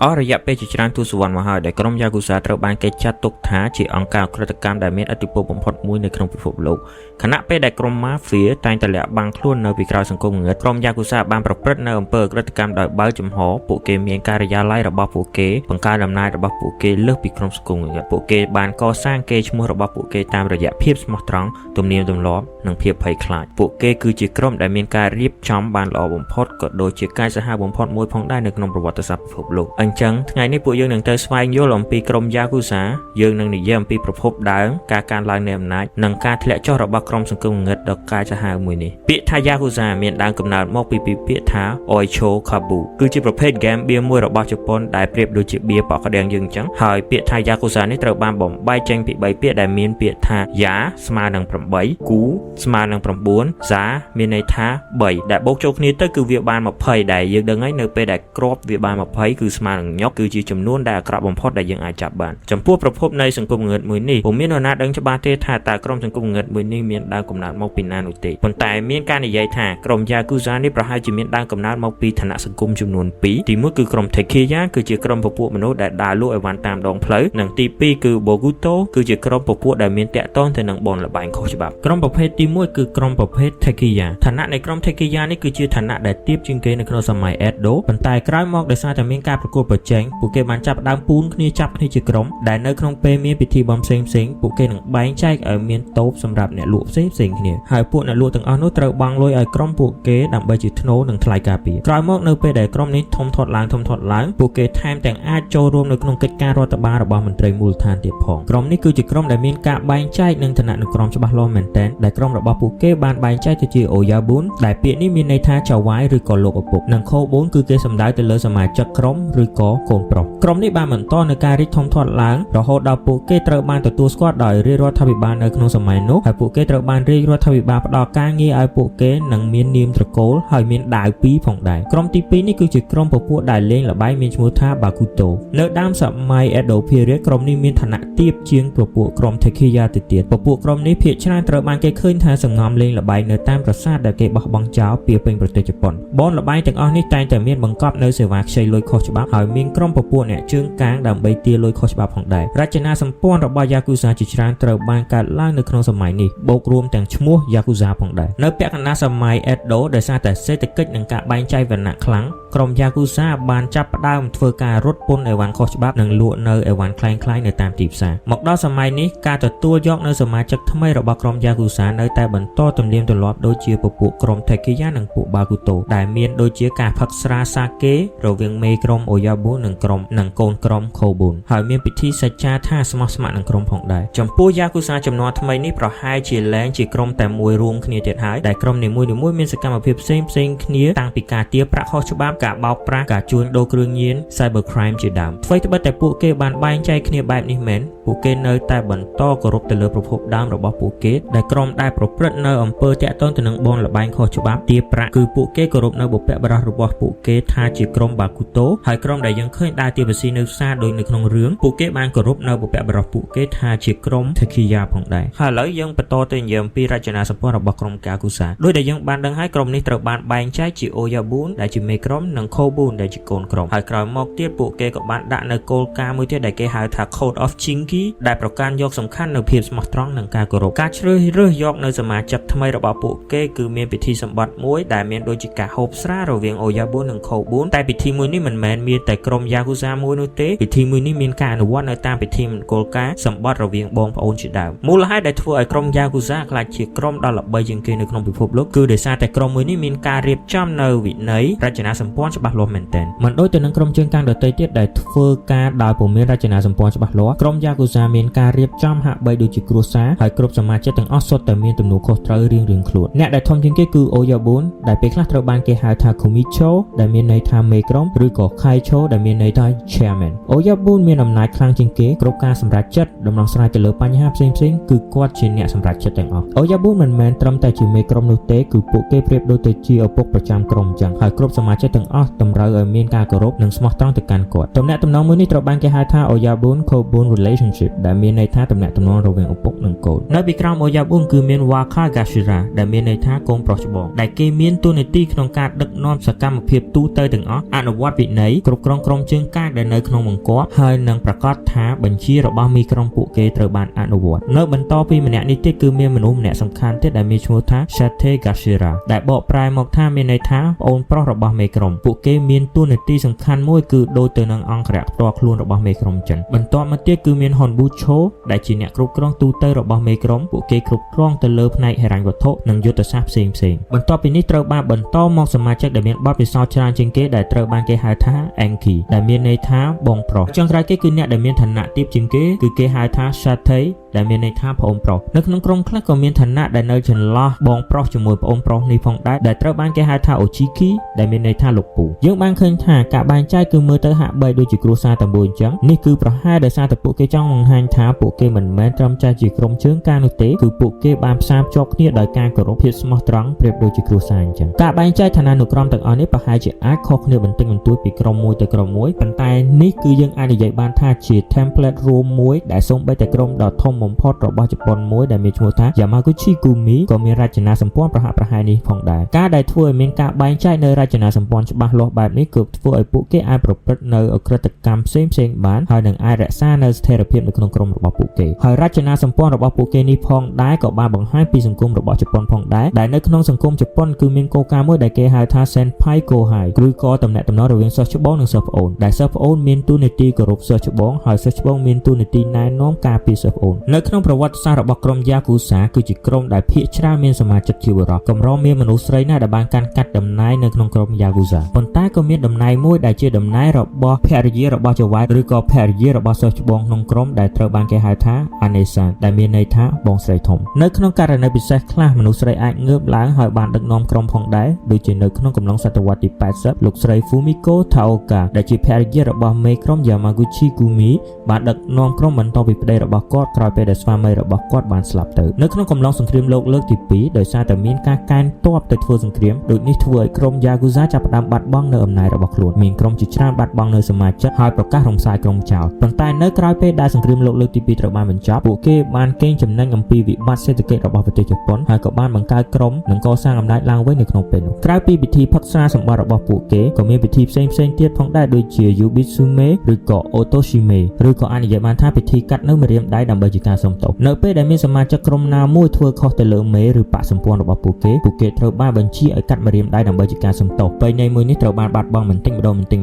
រយៈពេលជាច្រើនទសវត្សរ៍មកហើយដែលក្រុមយ៉ាគូសាត្រូវបានគេចាត់ទុកថាជាអង្គការក្រិតកម្មដែលមានឥទ្ធិពលបំផុតមួយនៅក្នុងពិភពលោកខណៈពេលដែលក្រុមម៉ាហ្វៀតែងតែលាក់បាំងខ្លួននៅពីក្រោយសង្គមងងឹតក្រុមយ៉ាគូសាបានប្រព្រឹត្តនៅអំពើអក្រិតកម្មដោយបើកចំហពួកគេមានការិយាល័យរបស់ពួកគេបង្កើនអំណាចរបស់ពួកគេលើសពីក្រុមសង្គមងងឹតពួកគេបានកសាងកេរ្តិ៍ឈ្មោះរបស់ពួកគេតាមរយៈភាពស្មោះត្រង់ទំនៀមទម្លាប់និងភាពភ័យខ្លាចពួកគេគឺជាក្រុមដែលមានការរៀបចំបានល្អបំផុតក៏ដូចជាកាយសាហាវបំផុតមួយផងដែរនៅក្នុងប្រវត្តិសាស្ត្រពិភពលោកអញ្ចឹងថ្ងៃនេះពួកយើងនឹងទៅស្វែងយល់អំពីក្រុមយ៉ាគូសាយើងនឹងនិយាយអំពីប្រភពដើមការកើនឡើងនៃអំណាចនិងការធ្លាក់ចុះរបស់ក្រុមសង្គមងងឹតដ៏កាយសាហាវមួយនេះពាក្យថាយ៉ាគូសាមានដើមកំណើតមកពីពាក្យថា Oicho Kabu គឺជាប្រភេទហ្គេមបៀមួយរបស់ជប៉ុនដែលប្រៀបដូចជាបៀប៉ក់ក្តៀងយើងអញ្ចឹងហើយពាក្យថាយ៉ាគូសានេះត្រូវបានបំបែកចេញពី3ពាក្យដែលមានពាក្យថាយ៉ាស្មើនឹង8គូស្មើនឹង9សាមានន័យថា3ដែលបូកចូលគ្នាទៅគឺវាបាន20ដែលយើងដឹងហើយនៅពេលដែលគ្រាប់វាបាន20គឺស្មើនឹងញុកគឺជាចំនួនដែលអាក្រក់បំផុតដែលយើងអាចចាប់បានចំពោះប្រភពនៃសង្គមងងឹតមួយនេះពុំមាននរណាដឹងច្បាស់ទេថាតើក្រុមសង្គមងងឹតមួយនេះមានដើមកំណើតមកពីណានោះទេប៉ុន្តែមានការនិយាយថាក្រុមយ៉ាគូសានេះប្រហែលជាមានដើមកំណើតមកពីឋានៈសង្គមចំនួន2ទី1គឺក្រុម Tekiya គឺជាក្រុមពពួកមនុស្សដែលដើរលក់អីវ៉ាន់តាមដងផ្លូវនិងទី2គឺ Bokuto គឺជាក្រុមពពួកដែលមានតាក់ទងទៅនឹងបនលបែងខុសច្បាប់ក្រុមប្រភេទទី1គឺក្រុមប្រភេទ Tekiya ឋានៈនៃក្រុម Tekiya នេះគឺជាឋានៈដែលទាបជាងគេនៅក្នុងសម័យ Edo ប៉ុន្តែក្រោយមកដោយសារតែមានការប្រកួតប្រជែងពួកគេបានចាប់ផ្ដើមពូនគ្នាចាប់គ្នាជាក្រុមដែលនៅក្នុងពេលមានពិធីបុណ្យផ្សេងៗពួកគេនឹងបែងចែកឲ្យមានតូបសម្រាប់អ្នកលក់ផ្សេងៗគ្នាហើយពួកអ្នកលក់ទាំងអស់នោះត្រូវបង់លុយឲ្យក្រុមពួកគេដើម្បីជាធ្នូនិងថ្លៃការពារក្រោយមកនៅពេលដែលក្រុមនេះធំធាត់ឡើងពួកគេថែមទាំងអាចចូលរួមនៅក្នុងកិច្ចការរដ្ឋបាលរបស់មន្ត្រីមូលដ្ឋានទៀតផងក្រុមនេះគឺជាក្រុមដែលមានការបែងចែកនិងឋានៈនឹងក្រុមច្បាស់លាស់មែនទែនដែលក្រុមរបស់ពួកគេបានបែងចែកទៅជា Oyabun ដែលពាក្យនេះមានន័យថាចៅហ្វាយឬក៏លោកឪពុកនិង Kobun គឺគេសំដៅទៅលើសមាជិកក្រុមឬក៏កូនប្រុសក្រុមនេះបានបន្តនៅការរីកធំធាត់ឡើងរហូតដល់ពួកគេត្រូវបានទទួលស្គាល់ដោយរាជរដ្ឋាភិបាលនៅក្នុងសម័យនោះហើយពួកគេត្រូវបានរាជរដ្ឋាភិបាលផ្ដល់ការងារឲ្យពួកគេនិងមាននាមត្រកូលហើយមានដាវ2ផងដែរក្រុមទី2នេះគឺជាក្រុមពពួកដែលលេងល្បែងមានឈ្មោះថា Bakuto នៅដើមសម័យ Edo Period ក្រុមនេះមានឋានៈទាបជាងពពួកក្រុម Tekiya ទៅទៀតពពួកក្រុមនេះភាគច្រើនត្រូវបានគេឃើញថាសង្ងំលេងល្បែងនៅតាមប្រាសាទដែលគេបោះបង់ចោលពីពេញប្រទេសជប៉ុនបនល្បែងទាំងអស់នេះតែងតែមានបង្កប់នៅសេវាខ្ចីលុយខុសច្បាប់ហើយមានក្រុមពពួកអ្នកជើងកាងដើម្បីទារលុយខុសច្បាប់ផងដែររចនាសម្ព័ន្ធរបស់ Yakuza ជាច្រើនត្រូវបានកើតឡើងនៅក្នុងសម័យនេះបូករួមទាំងឈ្មោះ Yakuza ផងដែរនៅពាក់កណ្ដាលសម័យ Edo ដោយសារតែសេដ្ឋកិច្ចនិងការបែងចែកវណ្ណៈខ្លាំងក្រុម Yakuza បានចាប់ផ្ដើមធ្វើការរត់ពន្ធអីវ៉ាន់ខុសច្បាប់និងលក់នៅអីវ៉ាន់คล้ายៗនៅតាមទីផ្សារមកដល់សម័យនេះការទទួលយកនៅសមាជិកថ្មីរបស់ក្រុម Yakuza នៅតែបន្តទំនៀមទម្លាប់ដូចជាពពួកក្រុម Tekiya និងពួក Bakuto ដែលមានដូចជាការផឹកស្រាសាកេរវាងមេក្រុម Oyabun និងកូនក្រុម Kobun ហើយមានពិធីសច្ចាថាស្មោះស្ម័គ្រនឹងក្រុមផងដែរចំពោះ Yakuza ចំនួនថ្មីនេះប្រហែលជាលែងជាក្រុមតែមួយរួមគ្នាទៀតហើយដែលក្រុមនីមួយៗមានសកម្មភាពផ្សេងៗគ្នាតាំងពីការទារប្រាក់ខុសច្បាប់ការបោកប្រាស់ការជួញដូរគ្រឿងញៀន Cyber Crime ជាដើមអ្វីត្បិតតែពួកគេបានបែងចែកគ្នាបែបនេះមែនពួកគេនៅតែបន្តគោរពទៅលើប្រភពដើមរបស់ពួកគេដែលក្រុមដែលប្រព្រឹត្តនៅអំពើតាក់ទងទៅនឹងបនល្បែងខុសច្បាប់ទារប្រាក់គឺពួកគេគោរពនៅបុព្វបុរសរបស់ពួកគេថាជាក្រុម Bakuto ហើយក្រុមដែលយើងឃើញដើរទារភាស៊ីនៅផ្សារដូចនៅក្នុងរឿងពួកគេបានគោរពនៅបុព្វបុរសពួកគេថាជាក្រុម Tekiya ផងដែរហើយឥឡូវយើងបន្តទៅនិយាយអំពីរចនាសម្ព័ន្ធរបស់ក្រុម Yakuza ដោយដែលយើងបានដឹងហើយក្រុមនេះត្រូវបានបែងចែកជា Oyabun ដែលជាមេក្រុមនិង Kobun ដែលជាកូនក្រុមហើយក្រោយមកទៀតពួកគេក៏បានដាក់នៅគោលការណ៍មួយទៀតដែលគេហៅថា Code of Chinki ដែលប្រកាន់យកសំខាន់នៅភាពស្មោះត្រង់និងការគោរពការជ្រើសរើសយកនៅសមាជិកថ្មីរបស់ពួកគេគឺមានពិធីសម្បត្តិមួយដែលមានដូចជាការហូបស្រារវាង Oyabun និង Kobun តែពិធីមួយនេះមិនមែនមានតែក្រុម Yakuza មួយនោះទេពិធីមួយនេះមានការអនុវត្តនៅតាមពិធីមង្គលការសម្បត្តិរវាងបងប្អូនជាដើមមូលហេតុដែលធ្វើឲ្យក្រុម Yakuza ក្លាយជាក្រុមដ៏ល្បីជាងគេនៅក្នុងពិភពលោកគឺដោយសារតែក្រុមមួយនេះមានការរៀបចំនៅវិន័យរចនាសម្ព័ន្ធច្បាស់លាស់មែនទែនមិនដូចទៅនឹងក្រុមជើងកាងដទៃទៀតដែលធ្វើការដោយពុំមានរចនាសម្ព័ន្ធច្បាស់លាស់ក្រុម Yakuza មានការរៀបចំហាក់បីដូចជាគ្រួសារហើយគ្រប់សមាជិកទាំងអស់សុទ្ធតែមានទំនួលខុសត្រូវរៀងៗខ្លួនអ្នកដែលធំជាងគេគឺ Oyabun ដែលពេលខ្លះត្រូវបានគេហៅថា Komicho ដែលមានន័យថាមេក្រុមឬក៏ Kaicho ដែលមានន័យថា Chairman Oyabun មានអំណាចខ្លាំងជាងគេគ្រប់ការសម្រេចចិត្តដំណោះស្រាយទៅលើបញ្ហាផ្សេងៗគឺគាត់ជាអ្នកសម្រេចចិត្តទាំងអស់ Oyabun មិនមែនត្រឹមតែជាមេក្រុមនោះទេគឺពួកគេប្រៀបដូចទៅជាឪពុកប្រចាំក្រុមអញ្ចឹងហើយគ្រប់សមាជិកទាំងអស់តម្រូវឲ្យមានការគោរពនិងស្មោះត្រង់ទៅកាន់គាត់ទំនាក់ទំនងមួយនេះត្រូវបានគេហៅថា Oyabun Kobun Relationship relationship ដែលមានន័យថាទំនាក់ទំនងរវាងឪពុកនិងកូននៅពីក្រោមអូយ៉ាប៊ុនគឺមាន Wakagashira ដែលមានន័យថាកូនប្រុសច្បងដែលគេមានតួនាទីក្នុងការដឹកនាំសកម្មភាពទូទៅទាំងអស់អនុវត្តវិន័យគ្រប់គ្រងក្រុមជើងកាងដែលនៅក្នុងបង្គាប់ហើយនឹងប្រកាសថាបញ្ជារបស់មីក្រុមពួកគេត្រូវបានអនុវត្តនៅបន្តពីម្នាក់នេះទៀតគឺមានមនុស្សម្នាក់សំខាន់ទៀតដែលមានឈ្មោះថា Shategashira ដែលបកប្រែមកថាមានន័យថាប្អូនប្រុសរបស់មេក្រុមពួកគេមានតួនាទីសំខាន់មួយគឺដូចទៅនឹងអង្គរៈផ្ទាល់ខ្លួនរបស់មេក្រុមចិនបន្ទាប់មកទៀតគឺមាន Honbucho ដែលជាអ្នកគ្រប់គ្រងទូទៅរបស់មេក្រុមពួកគេគ្រប់គ្រងទៅលើផ្នែកហិរញ្ញវត្ថុនិងយុទ្ធសាស្ត្រផ្សេងៗបន្ទាប់ពីនេះត្រូវបានបន្តមកសមាជិកដែលមានបទពិសោធន៍ច្រើនជាងគេដែលត្រូវបានគេហៅថា Enki ដែលមានន័យថាបងប្រុសចុងក្រោយគេគឺអ្នកដែលមានឋានៈទាបជាងគេគឺគេហៅថា Shate ដែលមានន័យថាប្អូនប្រុសនៅក្នុងក្រុមខ្លះក៏មានឋានៈដែលនៅចន្លោះបងប្រុសជាមួយប្អូនប្រុសនេះផងដែរដែលត្រូវបានគេហៅថា Ochiki ដែលមានន័យថាលោកពូយើងបានឃើញថាការបែងចែកគឺមើលទៅហាក់បីដូចជាគ្រួសារតែមួយអញ្ចឹងនេះគឺប្រហែលដោយសារតែពួកគេចង់បង្ហាញថាពួកគេមិនមែនត្រឹមតែជាក្រុមជើងការនោះទេគឺពួកគេបានផ្សារភ្ជាប់គ្នាដោយការគោរពភាពស្មោះត្រង់ប្រៀបដូចជាគ្រួសារអញ្ចឹងការបែងចែកឋានានុក្រមទាំងអស់នេះប្រហែលជាអាចខុសគ្នាបន្តិចបន្តួចពីក្រុមមួយទៅក្រុមមួយប៉ុន្តែនេះគឺយើងអាចនិយាយបានថាជា template រួមមួយដែលសូម្បីតែក្រុមដ៏ធំបំផុតរបស់ជប៉ុនមួយដែលមានឈ្មោះថា Yamaguchi Gumi ក៏មានរចនាសម្ព័ន្ធប្រហាក់ប្រហែលនេះផងដែរការដែលធ្វើឲ្យមានការបែងចែកនៅរចនាសម្ព័ន្ធច្បាស់លាស់បែបនេះគឺធ្វើឲ្យពួកគេអាចប្រព្រឹត្តនៅអក្រិតកម្មផ្សេងៗបានហើយនឹងអាចរក្សានៅស្ថិរភាពនៅក្នុងក្រុមរបស់ពួកគេហើយរចនាសម្ព័ន្ធរបស់ពួកគេនេះផងដែរក៏បានបង្ហាញពីសង្គមរបស់ជប៉ុនផងដែរដែលនៅក្នុងសង្គមជប៉ុនគឺមានគោលការណ៍មួយដែលគេហៅថា Senpai Kohai ឬក៏តំណែងរវាងសិស្សច្បងនិងសិស្សប្អូនដែលសិស្សប្អូនមានតួនាទីគោរពសិស្សច្បងហើយសិស្សច្បងមានតួនាទីណែនាំការពារសិស្សប្អូននៅក្នុងប្រវត្តិសាស្ត្ររបស់ក្រុម Yakuza គឺជាក្រុមដែលភាគច្រើនមានសមាជិកជាបុរសកម្រមានមនុស្សស្រីណាស់ដែលបានកាន់កាត់តំណែងនៅក្នុងក្រុម Yakuza ប៉ុន្តែក៏មានតំណែងមួយដែលជាតំណែងរបស់ភរិយារបស់ចៅហ្វាយឬក៏ភរិយារបស់សិស្សច្បងក្នុងក្រុមដែលត្រូវបានគេហៅថា Anesa ដែលមានន័យថាបងស្រីធំនៅក្នុងករណីពិសេសខ្លះមនុស្សស្រីអាចងើបឡើងហើយបានដឹកនាំក្រុមផងដែរដូចជានៅក្នុងកំឡុងសតវត្សទី80លោកស្រី Fumiko Taoka ដែលជាភរិយារបស់មេក្រុម Yamaguchi Gumi បានដឹកនាំក្រុមបន្តពីប្តីរបស់គាត់ក្រោយពេលដែលស្វាមីរបស់គាត់បានស្លាប់ទៅនៅក្នុងកំឡុងសង្គ្រាមលោកលើកទី2ដោយសារតែមានការកែនទ័ពទៅធ្វើសង្គ្រាមដូចនេះធ្វើឲ្យក្រុម Yakuza ចាប់ផ្ដើមបាត់បង់នៅអំណាចរបស់ខ្លួនមានក្រុមជាច្រើនបាត់បង់នៅសមាជិកហើយប្រកាសរំសាយក្រុមចោលប៉ុន្តែនៅក្រោយពេលដែលសង្គ្រាមលោកលើកទី2ត្រូវបានបញ្ចប់ពួកគេបានកេងចំណេញអំពីវិបត្តិសេដ្ឋកិច្ចរបស់ប្រទេសជប៉ុនហើយក៏បានបង្កើតក្រុមនិងកសាងអំណាចឡើងវិញនៅក្នុងពេលនោះក្រៅពីពិធីផឹកស្រាសម្បត្តិរបស់ពួកគេក៏មានពិធីផ្សេងៗទៀតផងដែរដូចជា Yubitsume ឬក៏ Otoshime ឬក៏អាចនិយាយបានថាពិធីកាត់នៅម្រាមដៃដើម្បីជាការសុំទោសនៅពេលដែលមានសមាជិកក្រុមណាមួយធ្វើខុសទៅលើមេឬបកសម្ព័ន្ធរបស់ពួកគេត្រូវបានបញ្ជាឲ្យកាត់ម្រាមដៃដើម្បីជាការសុំទោសពេលនៃមួយនេះត្រូវបានបាត់បង់បន្តិចម្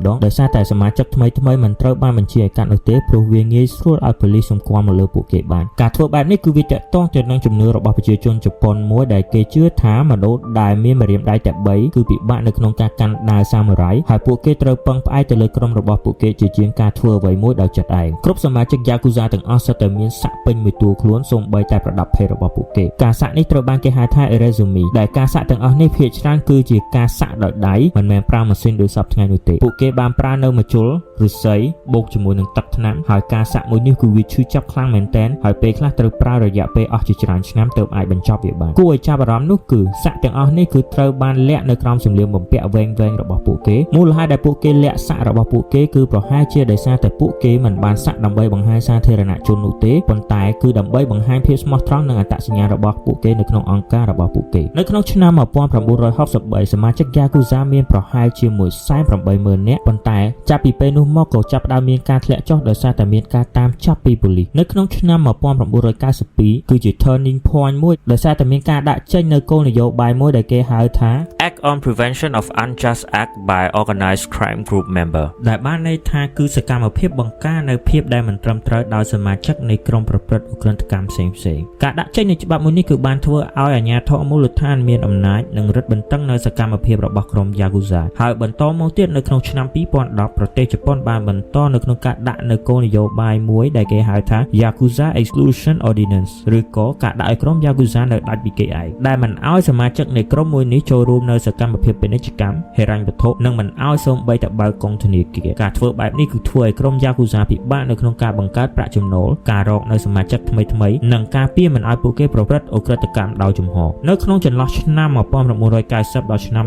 ដងដោយសារតែសមាជិកថ្មីមិនត្រូវបានបញ្ជាឲ្យកាត់នោះទេព្រោះវាងាយស្រួលឲ្យប៉ូលីសសម្គាល់មកលើពួកគេបានការធ្វើបែបនេះគឺវាទាក់ទងទៅនឹងជំនឿរបស់ប្រជាជនជប៉ុនមួយដែលគេជឿថាមនុស្សដែលមានម្រាមដៃតែ3គឺពិបាកនៅក្នុងការកាន់ដាវសាមូរ៉ាយហើយពួកគេត្រូវពឹងផ្អែកទៅលើក្រុមរបស់ពួកគេជាជាងការធ្វើអ្វីមួយដោយចិត្តឯងគ្រប់សមាជិក Yakuza ទាំងអស់សុទ្ធតែមានស័ក្តិពេញមួយតួខ្លួនសូម្បីតែប្រដាប់ភេទរបស់ពួកគេការសាក់នេះត្រូវបានគេហៅថា Erezumi ដែលការសាក់ទាំងអស់នេះភាគច្រើនគឺជាការសាក់ដោយដៃមិនមែនប្រើម៉ាស៊ីនដូចសពថ្ងៃនោះទេពួកគេបានប្រើនៅម្ជុលឫស្សីបូកជាមួយនឹងទឹកថ្នាំហើយការសាក់មួយនេះគឺវាឈឺចាប់ខ្លាំងមែនទែនហើយពេលខ្លះត្រូវប្រើរយៈពេលអស់ជាច្រើនឆ្នាំទើបអាចបញ្ចប់វាបានគួរឲ្យចាប់អារម្មណ៍នោះគឺសាក់ទាំងអស់នេះគឺត្រូវបានលាក់នៅក្រោមសម្លៀកបំពាក់វែងៗរបស់ពួកគេមូលហេតុដែលពួកគេលាក់សាក់របស់ពួកគេគឺប្រហែលជាដោយសារតែពួកគេមិនបានសាក់ដើម្បីបង្ហាញសាធារណជននោះទេប៉ុន្តែគឺដើម្បីបង្ហាញភាពស្មោះត្រង់និងអត្តសញ្ញាណរបស់ពួកគេនៅក្នុងអង្គការរបស់ពួកគេនៅក្នុងឆ្នាំ1963សមាជិក Yakuza មានប្រហែលជា 180,000 នាក់ប៉ុន្តែចាប់ពីពេលនោះមកក៏ចាប់ផ្ដើមមានការធ្លាក់ចុះដោយសារតែមានការតាមចាប់ពីប៉ូលីសនៅក្នុងឆ្នាំ1992គឺជា turning point មួយដោយសារតែមានការដាក់ចេញនៅគោលនយោបាយមួយដែលគេហៅថា Act on Prevention of Unjust Act by Organized Crime Group Member ដែលបានន័យថាគឺសកម្មភាពបង្ការនៅភាពដែលមិនត្រឹមត្រូវដោយសមាជិកនៃក្រុមប្រព្រឹត្តឧក្រិដ្ឋកម្មផ្សេងៗការដាក់ចេញនៃច្បាប់មួយនេះគឺបានធ្វើឲ្យអាជ្ញាធរមូលដ្ឋានមានអំណាចនិងរឹតបន្តឹងនៅសកម្មភាពរបស់ក្រុម Yakuza ហើយបន្តមកទៀតនៅក្នុងឆ្នាំ2010ប្រទេសជប៉ុនបានបន្តនៅក្នុងការដាក់នៅគោលនយោបាយមួយដែលគេហៅថា Yakuza Exclusion Ordinance ឬក៏ការដាក់ឲ្យក្រុម Yakuza នៅដាច់ពីគេឯងដែលមិនឲ្យសមាជិកនៃក្រុមមួយនេះចូលរួមនៅសកម្មភាពពាណិជ្ជកម្មហិរញ្ញវត្ថុនិងមិនឲ្យសូម្បីតែបើកកងធនាគារការធ្វើបែបនេះគឺធ្វើឲ្យក្រុម Yakuza ពិបាកនៅក្នុងការបង្កើតប្រាក់ចំណូលការរកនៅសមា មាជិកថ្មីៗនិងការពារមិនឲ្យពួកគេប្រព្រឹត្តឧក្រិដ្ឋកម្មដោយចំហនៅក្នុងចន្លោះឆ្នាំ1990ដល់ឆ្នាំ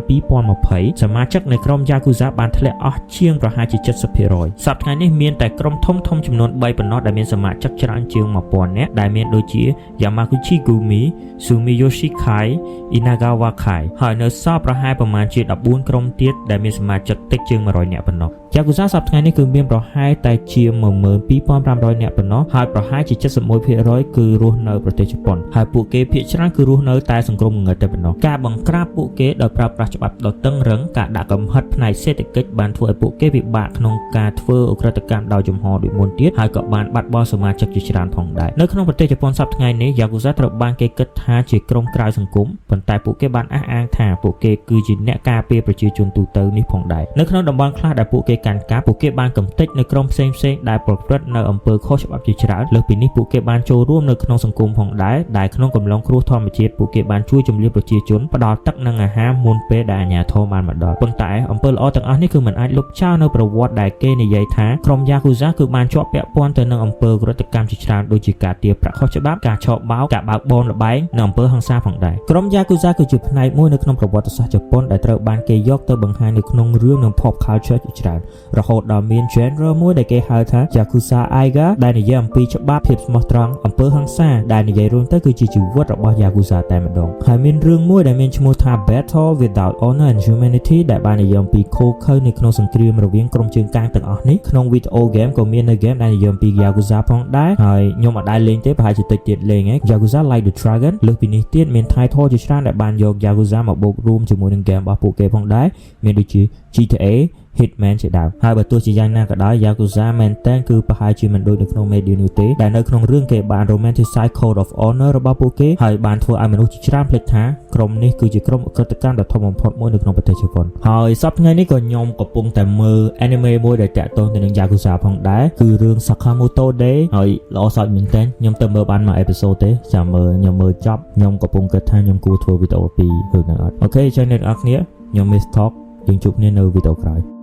2020សមាជិកនៃក្រុម Yakuza បានធ្លាក់អស់ជាងប្រហែលជា 70% សប្តាហ៍ថ្ងៃនេះមានតែក្រុមធំៗចំនួន3ប៉ុណ្ណោះដែលមានសមាជិកច្រើនជាង 1000 នាក់ដែលមានដូចជា Yamaguchi Gumi, Sumiyoshi Kai, Inagawa Kai ហើយនៅសល់ប្រហែលប្រមាណជា14ក្រុមទៀតដែលមានសមាជិកតិចជាង100នាក់ប៉ុណ្ណោះ Yakuza សប្តាហ៍ថ្ងៃនេះគឺមានប្រហែលតែជា 12500 នាក់ប៉ុណ្ណោះហើយប្រហែលជា 71% គឺរស់នៅប្រទេសជប៉ុនហើយពួកគេភាគច្រើនគឺរស់នៅតែសង្គមងងឹតតែប៉ុណ្ណោះការបង្ក្រាបពួកគេដោយប្រើប្រាស់ច្បាប់ដ៏តឹងរ៉ឹងការដាក់កំហិតផ្នែកសេដ្ឋកិច្ចបានធ្វើឲ្យពួកគេពិបាកក្នុងការធ្វើឧក្រិដ្ឋកម្មដោយចំហដូចមុនទៀតហើយក៏បានបាត់បង់សមាជិកជាច្រើនផងដែរនៅក្នុងប្រទេសជប៉ុនសប្តាហ៍ថ្ងៃនេះ Yakuza ត្រូវបានគេគិតថាជាក្រុមក្រៅសង្គមប៉ុន្តែពួកគេបានអះអាងថាពួកគេគឺជាអ្នកការពារប្រជាជនទូទៅនេះផងដែរនៅក្នុងតំបន់ខ្លះដែលពួកគេកាន់កាប់ពួកគេបានកំទេចនៅក្រុមផ្សេងៗដែលប្រព្រឹត្តនៅអំពើខុសច្បាប់ជាច្រើនលើសពីនេះពួកគេបានចូលរួមនៅក្នុងសង្គមផងដែរដែលក្នុងកំឡុងគ្រោះធម្មជាតិពួកគេបានជួយជំរាបប្រជាជនផ្ដល់ទឹកនិងអាហារមុនពេលដែលអាជ្ញាធរបានមកដល់ប៉ុន្តែអំពើល្អទាំងអស់នេះគឺមិនអាចលុបចោលនៅប្រវត្តិដែលគេនិយាយថាក្រុម Yakuza គឺបានជាប់ពាក់ព័ន្ធទៅនឹងអំពើឧក្រិដ្ឋកម្មជាច្រើនដូចជាការទារប្រាក់ខុសច្បាប់ការឆបោកការបើកបរល្បែងនិងអំពើហិង្សាផងដែរក្រុម Yakuza គឺជាផ្នែកមួយនៅក្នុងប្រវត្តិសាស្ត្រជប៉ុនដែលត្រូវបានគេយកទៅបង្ហាញនៅក្នុងរឿងនិង pop culture ជាច្រើនរហូតដល់មាន genre មួយដែលគេហៅថា Yakuza Eiga ដែលនិយាយអំពីច្បាប់ភាពស្មោះត្រង់អំពើហិង្សាដែលនិយាយរួមទៅគឺជាជីវិតរបស់ Yakuza តែម្ដងហើយមានរឿងមួយដែលមានឈ្មោះថា Battle Without Honor and Humanity ដែលបាននិយាយអំពីឃោឃៅនៅក្នុងសង្គ្រាមរវាងក្រុមជើងកាងទាំងអស់នេះក្នុងវីដេអូហ្គេមក៏មាននៅហ្គេមដែលនិយាយអំពី Yakuza ផងដែរហើយខ្ញុំអត់ដែរលេងទេប្រហែលជាតិចទៀតលេងឯង Yakuza Like the Dragon លើសពីនេះទៀតមាន title ជាច្រើនដែលបានយក Yakuza មកបូករួមជាមួយនឹងហ្គេមរបស់ពួកគេផងដែរមានដូចជា GTA Hitman ជាដើមហើយបើទោះជាយ៉ាងណាក៏ដោយ Yakuza មែនតើគឺប្រហែលជាមិនដូចនៅក្នុង Media នោះទេដែលនៅក្នុងរឿងគេបាន romanticize Code of Honor របស់ពួកគេហើយបានធ្វើឲ្យមនុស្សជាច្រើនភ្លេចថាក្រុមនេះគឺជាក្រុមឧក្រិដ្ឋកម្មដ៏ធំបំផុតមួយនៅក្នុងប្រទេសជប៉ុនហើយសប្តាហ៍ថ្ងៃនេះក៏ខ្ញុំកំពុងតែមើល anime មួយដែលតាក់ទងទៅនឹង Yakuza ផងដែរគឺរឿង Sakamoto Day ហើយល្អសោចមែនតើខ្ញុំទៅមើលបានមួយ episode ទេចាំមើលខ្ញុំមើលចប់ខ្ញុំកំពុងគិតថាខ្ញុំគួរធ្វើវីដេអូពីរឿងហ្នឹងអត់អូខេអញ្ចឹងអ្នកនរគ្នាខ្ញុំ Miss Talk យើងជួបគ្នានៅវីដេអូក្រោយ